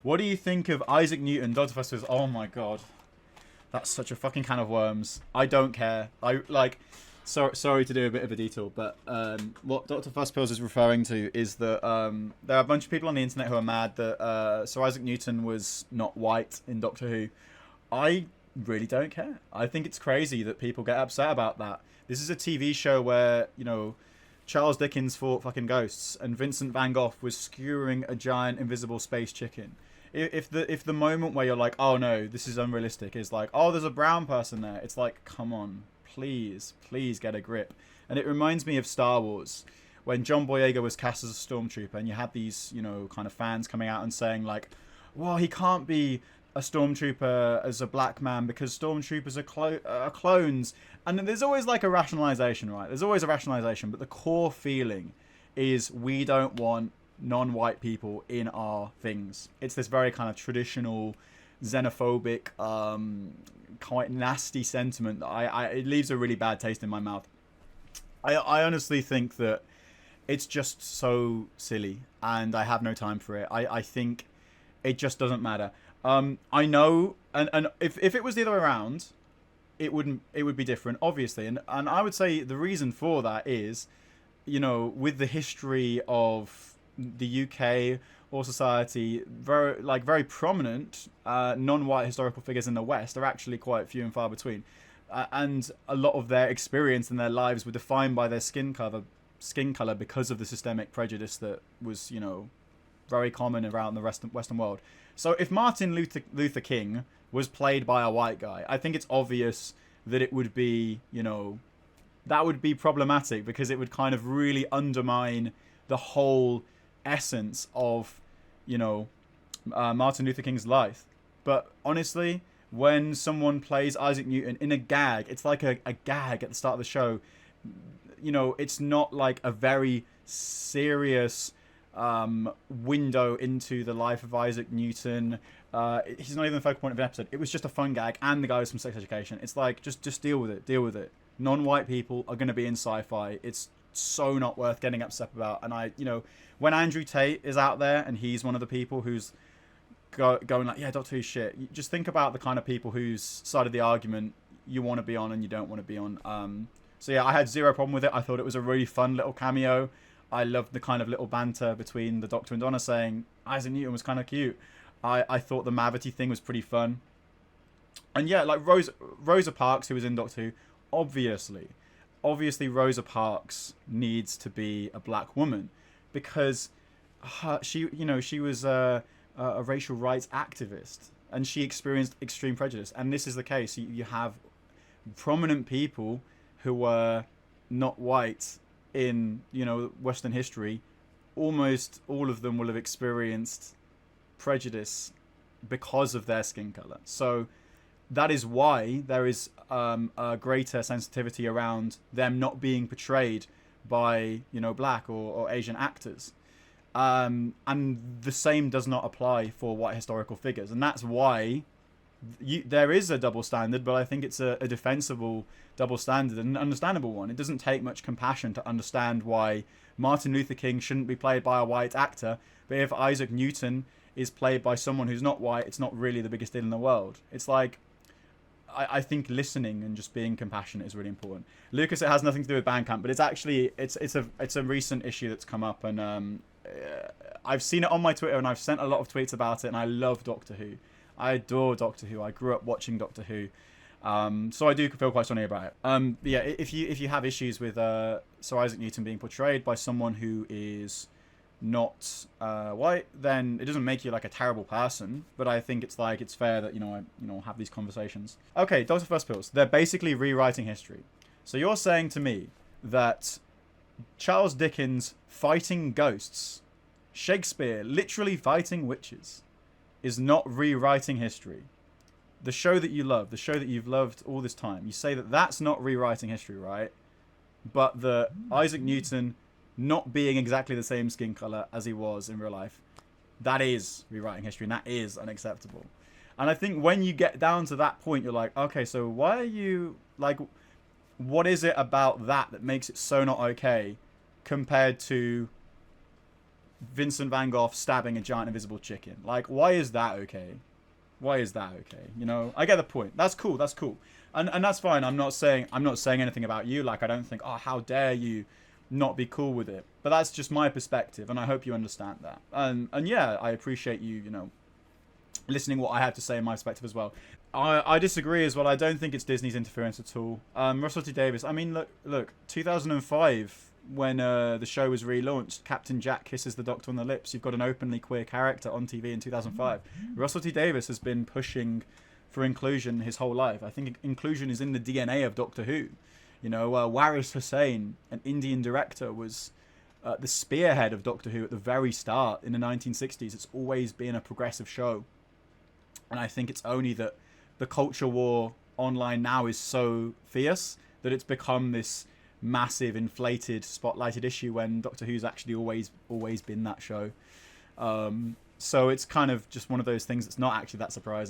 What do you think of Isaac Newton, Dr. Faustus? Oh my god. That's such a fucking can of worms. I don't care. Sorry to do a bit of a detour, but what Dr. Fuzzpills is referring to is that there are a bunch of people on the internet who are mad that Sir Isaac Newton was not white in Doctor Who. I really don't care. I think it's crazy that people get upset about that. This is a TV show where, you know, Charles Dickens fought fucking ghosts and Vincent van Gogh was skewering a giant invisible space chicken. If the moment where you're like, oh no, this is unrealistic, is like, oh, there's a brown person there, it's like, come on, please get a grip. And it reminds me of Star Wars, when John Boyega was cast as a stormtrooper, and you had these, you know, kind of fans coming out and saying like, well, he can't be a stormtrooper as a black man because stormtroopers are clones. And there's always like a rationalization, right? There's always a rationalization, but the core feeling is we don't want non-white people in our things. It's this very kind of traditional, xenophobic, quite nasty sentiment that it leaves a really bad taste in my mouth. I honestly think that it's just so silly, and I have no time for it. I think it just doesn't matter. I know, and if it was the other way around, it would be different, obviously. And I would say the reason for that is, you know, with the history of the UK or society, very prominent non-white historical figures in the West are actually quite few and far between, and a lot of their experience and their lives were defined by their skin color because of the systemic prejudice that was, you know, very common around the Western world. So if Martin Luther King was played by a white guy, I think it's obvious that it would be, you know, that would be problematic because it would kind of really undermine the whole essence of, you know, Martin Luther King's life. But honestly, when someone plays Isaac Newton in a gag, it's like a gag at the start of the show. You know, it's not like a very serious window into the life of Isaac Newton. He's not even the focal point of the episode. It was just a fun gag, and the guy was from Sex Education. It's like, just deal with it. Non-white people are going to be in sci-fi. It's so not worth getting upset about. And you know, when Andrew Tate is out there and he's one of the people who's going like, yeah, Doctor Who's shit, you just think about the kind of people whose side of the argument you want to be on and you don't want to be on. So yeah, I had zero problem with it. I thought it was a really fun little cameo. I loved the kind of little banter between the Doctor and Donna saying Isaac Newton was kind of cute. I thought the Mavity thing was pretty fun. And yeah, like Rosa Parks, who was in Doctor Who, obviously Rosa Parks needs to be a black woman because she was a racial rights activist and she experienced extreme prejudice. And this is the case. You have prominent people who were not white in, you know, Western history. Almost all of them will have experienced prejudice because of their skin color. So that is why there is a greater sensitivity around them not being portrayed by, you know, black or Asian actors. And the same does not apply for white historical figures. And that's why there is a double standard, but I think it's a defensible double standard and an understandable one. It doesn't take much compassion to understand why Martin Luther King shouldn't be played by a white actor, but if Isaac Newton is played by someone who's not white, it's not really the biggest deal in the world. It's like, I think listening and just being compassionate is really important. Lucas, it has nothing to do with Bandcamp, but it's actually it's a recent issue that's come up, and I've seen it on my Twitter, and I've sent a lot of tweets about it, and I love Doctor Who. I adore Doctor Who. I grew up watching Doctor Who, so I do feel quite strongly about it. Yeah, if you have issues with Sir Isaac Newton being portrayed by someone who is not white, then it doesn't make you like a terrible person. But I think it's fair that I have these conversations. Okay, Dr. First Pills. They're basically rewriting history. So you're saying to me that Charles Dickens fighting ghosts, Shakespeare literally fighting witches, is not rewriting history. The show that you love, the show that you've loved all this time, you say that that's not rewriting history, right? But the Isaac Newton not being exactly the same skin color as he was in real life, that is rewriting history, and that is unacceptable. And I think when you get down to that point, you're like, okay, so why are you like, what is it about that makes it so not okay compared to Vincent Van Gogh stabbing a giant invisible chicken. Like, why is that okay? Why is that okay? You know, I get the point. That's cool. That's cool. And that's fine. I'm not saying anything about you. Like, I don't think, oh, how dare you not be cool with it. But that's just my perspective, and I hope you understand that. And yeah, I appreciate you, you know, listening what I have to say in my perspective as well. I disagree as well. I don't think it's Disney's interference at all. Russell T Davies. I mean, look. 2005, when the show was relaunched, Captain Jack kisses the Doctor on the lips. You've got an openly queer character on TV in 2005. Russell T Davies has been pushing for inclusion his whole life. I think inclusion is in the DNA of Doctor Who. You know, Waris Hussain, an Indian director, was the spearhead of Doctor Who at the very start in the 1960s. It's always been a progressive show. And I think it's only that the culture war online now is so fierce that it's become this massive, inflated, spotlighted issue when Doctor Who's actually always been that show. So it's kind of just one of those things that's not actually that surprising.